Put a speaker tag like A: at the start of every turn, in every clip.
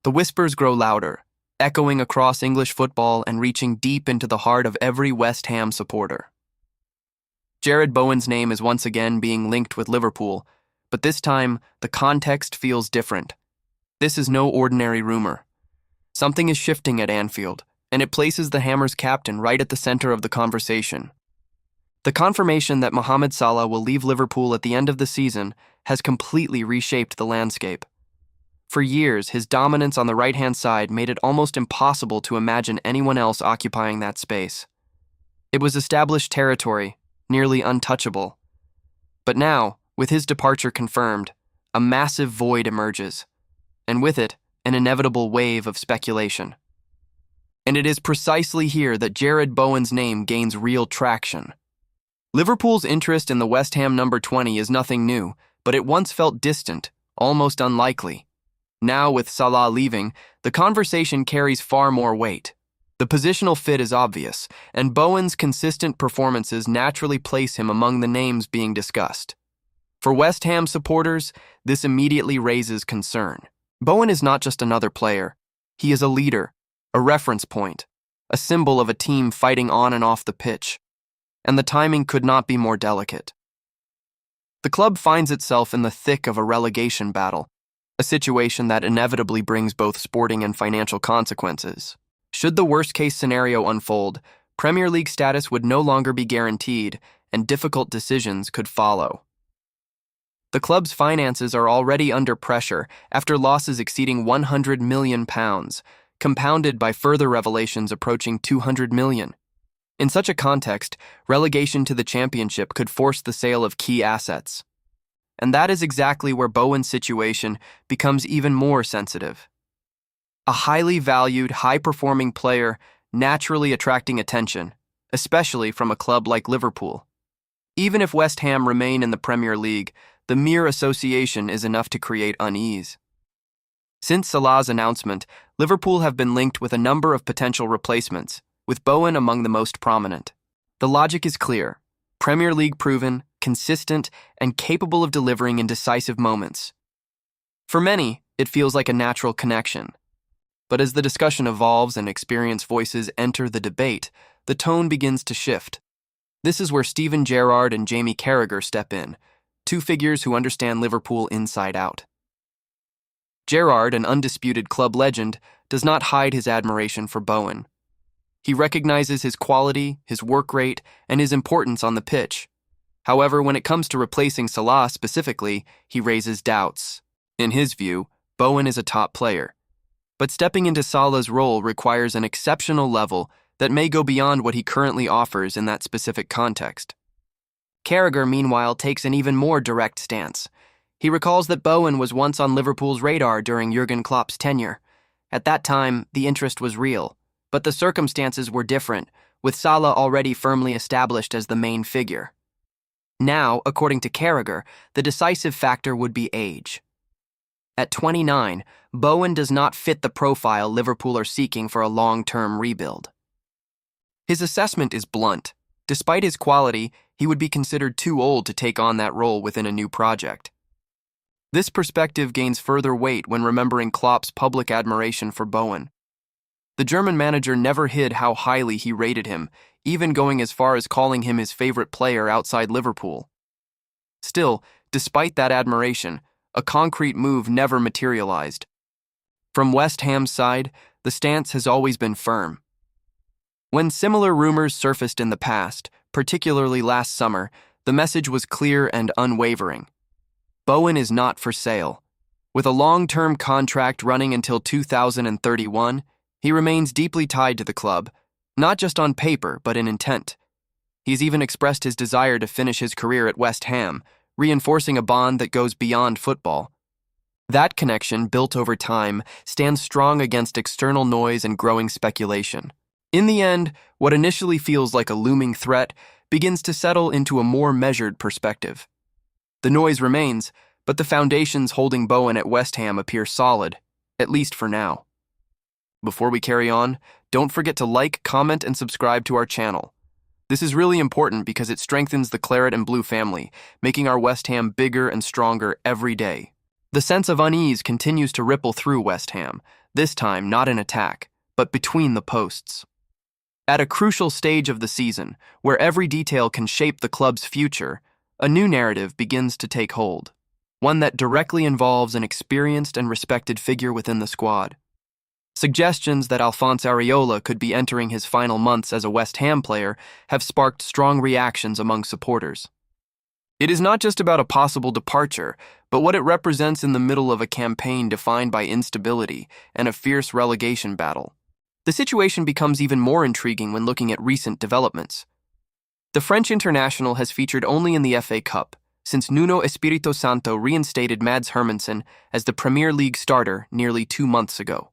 A: The whispers grow louder, echoing across English football and reaching deep into the heart of every West Ham supporter. Jarrod Bowen's name is once again being linked with Liverpool, but this time the context feels different. This is no ordinary rumor. Something is shifting at Anfield, and it places the Hammers captain right at the center of the conversation. The confirmation that Mohamed Salah will leave Liverpool at the end of the season has completely reshaped the landscape. For years, his dominance on the right-hand side made it almost impossible to imagine anyone else occupying that space. It was established territory, nearly untouchable. But now, with his departure confirmed, a massive void emerges, and with it, an inevitable wave of speculation. And it is precisely here that Jarrod Bowen's name gains real traction. Liverpool's interest in the West Ham number 20 is nothing new, but it once felt distant, almost unlikely. Now, with Salah leaving, the conversation carries far more weight. The positional fit is obvious, and Bowen's consistent performances naturally place him among the names being discussed. For West Ham supporters, this immediately raises concern. Bowen is not just another player. He is a leader, a reference point, a symbol of a team fighting on and off the pitch. And the timing could not be more delicate. The club finds itself in the thick of a relegation battle, a situation that inevitably brings both sporting and financial consequences. Should the worst-case scenario unfold, Premier League status would no longer be guaranteed, and difficult decisions could follow. The club's finances are already under pressure after losses exceeding £100 million, compounded by further revelations approaching £200 million. In such a context, relegation to the Championship could force the sale of key assets. And that is exactly where Bowen's situation becomes even more sensitive. A highly valued, high-performing player naturally attracting attention, especially from a club like Liverpool. Even if West Ham remain in the Premier League, the mere association is enough to create unease. Since Salah's announcement, Liverpool have been linked with a number of potential replacements, with Bowen among the most prominent. The logic is clear: Premier League proven, consistent, and capable of delivering in decisive moments. For many, it feels like a natural connection. But as the discussion evolves and experienced voices enter the debate, the tone begins to shift. This is where Steven Gerrard and Jamie Carragher step in, two figures who understand Liverpool inside out. Gerrard, an undisputed club legend, does not hide his admiration for Bowen. He recognizes his quality, his work rate, and his importance on the pitch. However, when it comes to replacing Salah specifically, he raises doubts. In his view, Bowen is a top player. But stepping into Salah's role requires an exceptional level that may go beyond what he currently offers in that specific context. Carragher, meanwhile, takes an even more direct stance. He recalls that Bowen was once on Liverpool's radar during Jurgen Klopp's tenure. At that time, the interest was real. But the circumstances were different, with Salah already firmly established as the main figure. Now, according to Carragher, the decisive factor would be age. At 29, Bowen does not fit the profile Liverpool are seeking for a long-term rebuild. His assessment is blunt. Despite his quality, he would be considered too old to take on that role within a new project. This perspective gains further weight when remembering Klopp's public admiration for Bowen. The German manager never hid how highly he rated him, even going as far as calling him his favorite player outside Liverpool. Still, despite that admiration, a concrete move never materialized. From West Ham's side, the stance has always been firm. When similar rumors surfaced in the past, particularly last summer, the message was clear and unwavering. Bowen is not for sale. With a long-term contract running until 2031, he remains deeply tied to the club, not just on paper but in intent. He's even expressed his desire to finish his career at West Ham, reinforcing a bond that goes beyond football. That connection, built over time, stands strong against external noise and growing speculation. In the end, what initially feels like a looming threat begins to settle into a more measured perspective. The noise remains, but the foundations holding Bowen at West Ham appear solid, at least for now. Before we carry on, don't forget to like, comment, and subscribe to our channel. This is really important because it strengthens the Claret and Blue family, making our West Ham bigger and stronger every day. The sense of unease continues to ripple through West Ham, this time not in attack, but between the posts. At a crucial stage of the season, where every detail can shape the club's future, a new narrative begins to take hold, one that directly involves an experienced and respected figure within the squad. Suggestions that Alphonse Areola could be entering his final months as a West Ham player have sparked strong reactions among supporters. It is not just about a possible departure, but what it represents in the middle of a campaign defined by instability and a fierce relegation battle. The situation becomes even more intriguing when looking at recent developments. The French international has featured only in the FA Cup, since Nuno Espirito Santo reinstated Mads Hermansen as the Premier League starter nearly 2 months ago.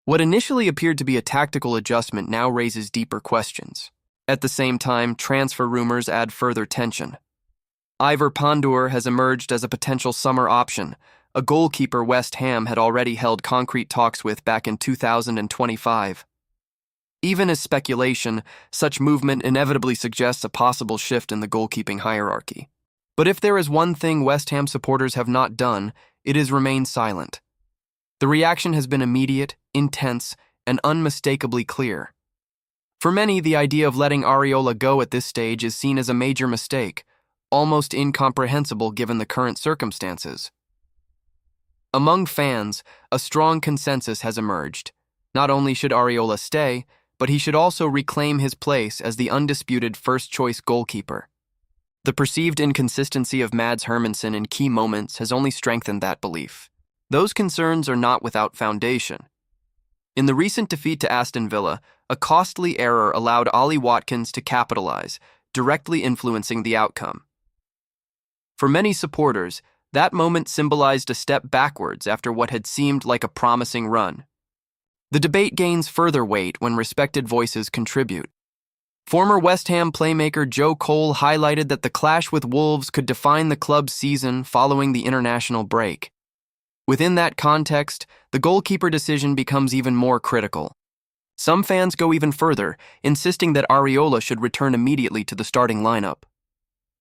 A: What initially appeared to be a tactical adjustment now raises deeper questions. At the same time, transfer rumors add further tension. Iver Pandur has emerged as a potential summer option, a goalkeeper West Ham had already held concrete talks with back in 2025. Even as speculation, such movement inevitably suggests a possible shift in the goalkeeping hierarchy. But if there is one thing West Ham supporters have not done, it is remain silent. The reaction has been immediate, intense, and unmistakably clear. For many, the idea of letting Areola go at this stage is seen as a major mistake, almost incomprehensible given the current circumstances. Among fans, a strong consensus has emerged. Not only should Areola stay, but he should also reclaim his place as the undisputed first-choice goalkeeper. The perceived inconsistency of Mads Hermansen in key moments has only strengthened that belief. Those concerns are not without foundation. In the recent defeat to Aston Villa, a costly error allowed Ollie Watkins to capitalize, directly influencing the outcome. For many supporters, that moment symbolized a step backwards after what had seemed like a promising run. The debate gains further weight when respected voices contribute. Former West Ham playmaker Joe Cole highlighted that the clash with Wolves could define the club's season following the international break. Within that context, the goalkeeper decision becomes even more critical. Some fans go even further, insisting that Areola should return immediately to the starting lineup.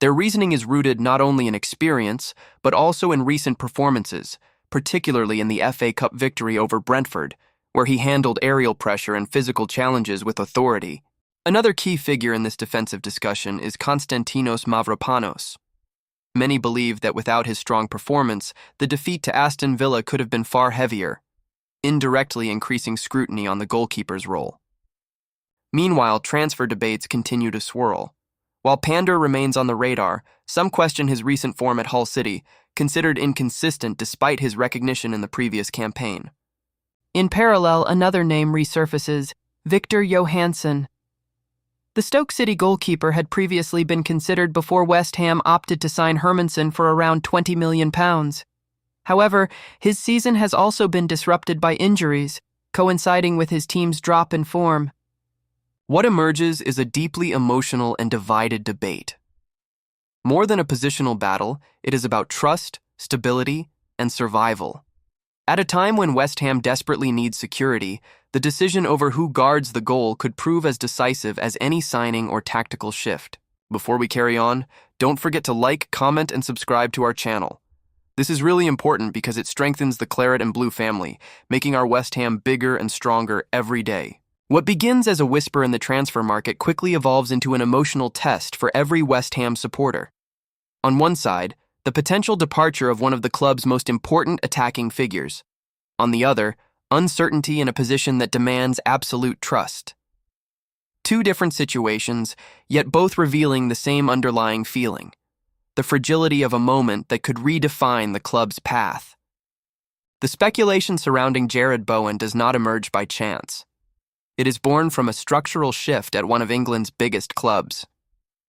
A: Their reasoning is rooted not only in experience, but also in recent performances, particularly in the FA Cup victory over Brentford, where he handled aerial pressure and physical challenges with authority. Another key figure in this defensive discussion is Konstantinos Mavropanos. Many believe that without his strong performance, the defeat to Aston Villa could have been far heavier, indirectly increasing scrutiny on the goalkeeper's role. Meanwhile, transfer debates continue to swirl. While Pandur remains on the radar, some question his recent form at Hull City, considered inconsistent despite his recognition in the previous campaign.
B: In parallel, another name resurfaces, Victor Johansson. The Stoke City goalkeeper had previously been considered before West Ham opted to sign Hermansen for around £20 million. However, his season has also been disrupted by injuries, coinciding with his team's drop in form.
A: What emerges is a deeply emotional and divided debate. More than a positional battle, it is about trust, stability, and survival. At a time when West Ham desperately needs security, the decision over who guards the goal could prove as decisive as any signing or tactical shift. Before we carry on, don't forget to like, comment, and subscribe to our channel. This is really important because it strengthens the Claret and Blue family, making our West Ham bigger and stronger every day. What begins as a whisper in the transfer market quickly evolves into an emotional test for every West Ham supporter. On one side, the potential departure of one of the club's most important attacking figures. On the other, uncertainty in a position that demands absolute trust. Two different situations, yet both revealing the same underlying feeling, the fragility of a moment that could redefine the club's path. The speculation surrounding Jarrod Bowen does not emerge by chance. It is born from a structural shift at one of England's biggest clubs.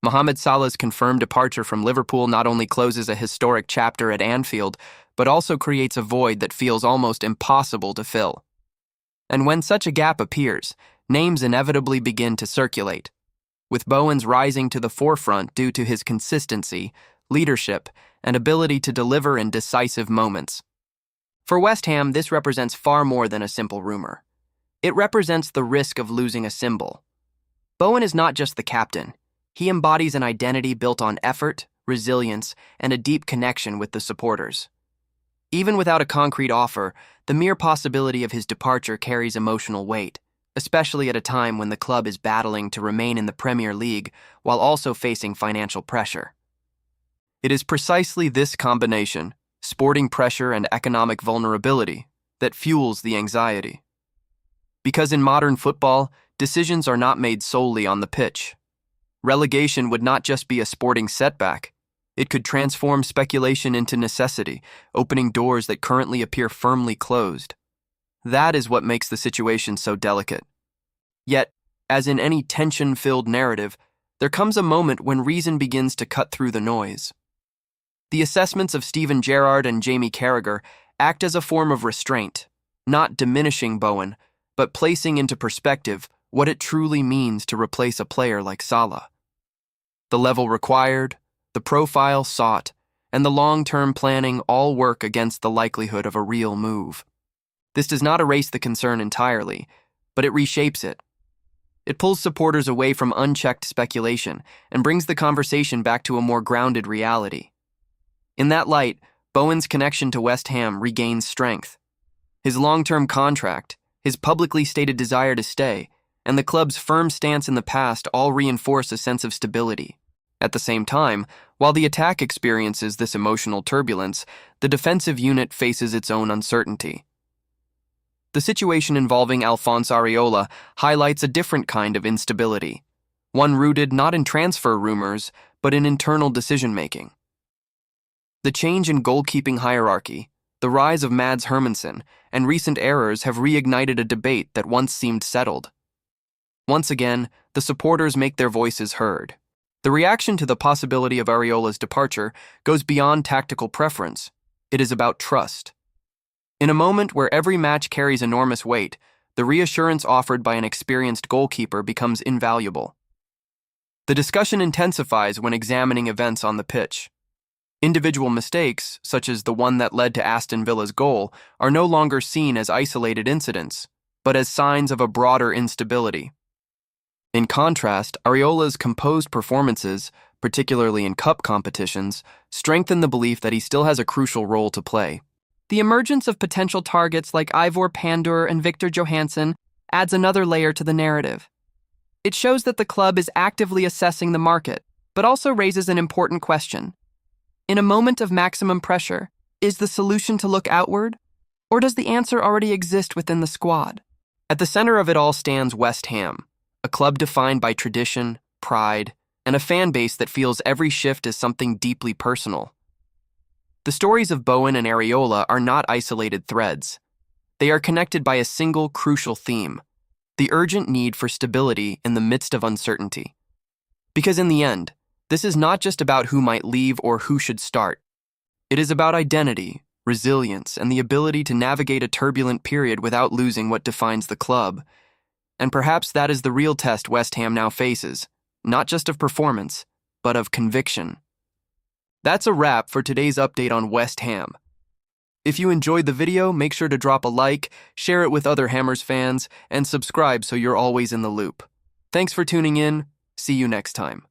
A: Mohamed Salah's confirmed departure from Liverpool not only closes a historic chapter at Anfield, but also creates a void that feels almost impossible to fill. And when such a gap appears, names inevitably begin to circulate, with Bowen's rising to the forefront due to his consistency, leadership, and ability to deliver in decisive moments. For West Ham, this represents far more than a simple rumor. It represents the risk of losing a symbol. Bowen is not just the captain. He embodies an identity built on effort, resilience, and a deep connection with the supporters. Even without a concrete offer, the mere possibility of his departure carries emotional weight, especially at a time when the club is battling to remain in the Premier League while also facing financial pressure. It is precisely this combination, sporting pressure and economic vulnerability, that fuels the anxiety. Because in modern football, decisions are not made solely on the pitch. Relegation would not just be a sporting setback. It could transform speculation into necessity, opening doors that currently appear firmly closed. That is what makes the situation so delicate. Yet, as in any tension-filled narrative, there comes a moment when reason begins to cut through the noise. The assessments of Steven Gerrard and Jamie Carragher act as a form of restraint, not diminishing Bowen, but placing into perspective what it truly means to replace a player like Salah. The level required, the profile sought, and the long-term planning all work against the likelihood of a real move. This does not erase the concern entirely, but it reshapes it. It pulls supporters away from unchecked speculation and brings the conversation back to a more grounded reality. In that light, Bowen's connection to West Ham regains strength. His long-term contract, his publicly stated desire to stay, and the club's firm stance in the past all reinforce a sense of stability. At the same time, while the attack experiences this emotional turbulence, the defensive unit faces its own uncertainty. The situation involving Alphonse Areola highlights a different kind of instability, one rooted not in transfer rumors, but in internal decision-making. The change in goalkeeping hierarchy, the rise of Mads Hermansen, and recent errors have reignited a debate that once seemed settled. Once again, the supporters make their voices heard. The reaction to the possibility of Areola's departure goes beyond tactical preference. It is about trust. In a moment where every match carries enormous weight, the reassurance offered by an experienced goalkeeper becomes invaluable. The discussion intensifies when examining events on the pitch. Individual mistakes, such as the one that led to Aston Villa's goal, are no longer seen as isolated incidents, but as signs of a broader instability. In contrast, Areola's composed performances, particularly in cup competitions, strengthen the belief that he still has a crucial role to play.
B: The emergence of potential targets like Ivor Pandur and Victor Johansson adds another layer to the narrative. It shows that the club is actively assessing the market, but also raises an important question. In a moment of maximum pressure, is the solution to look outward, or does the answer already exist within the squad?
A: At the center of it all stands West Ham, a club defined by tradition, pride, and a fan base that feels every shift as something deeply personal. The stories of Bowen and Areola are not isolated threads. They are connected by a single crucial theme: the urgent need for stability in the midst of uncertainty. Because in the end, this is not just about who might leave or who should start. It is about identity, resilience, and the ability to navigate a turbulent period without losing what defines the club. And perhaps that is the real test West Ham now faces, not just of performance, but of conviction. That's a wrap for today's update on West Ham. If you enjoyed the video, make sure to drop a like, share it with other Hammers fans, and subscribe so you're always in the loop. Thanks for tuning in. See you next time.